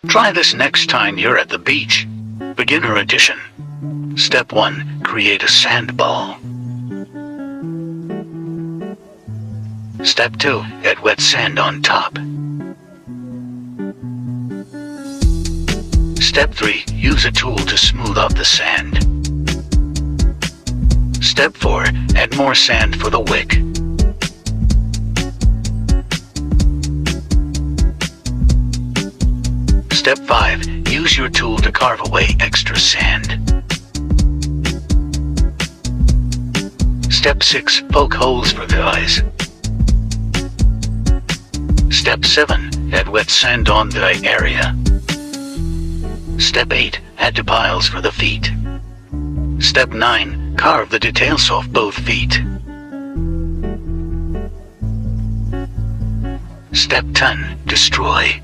Try this next time you're at the beach. Beginner edition. Step 1. Create a sand ball. Step 2. Add wet sand on top. Step 3. Use a tool to smooth off the sand. Step 4. Add more sand for the wick. Step 5. Use your tool to carve away extra sand. Step 6. Poke holes for the eyes. Step 7. Add wet sand on the eye area. Step 8. Add the piles for the feet. Step 9. Carve the details off both feet. Step 10. Destroy.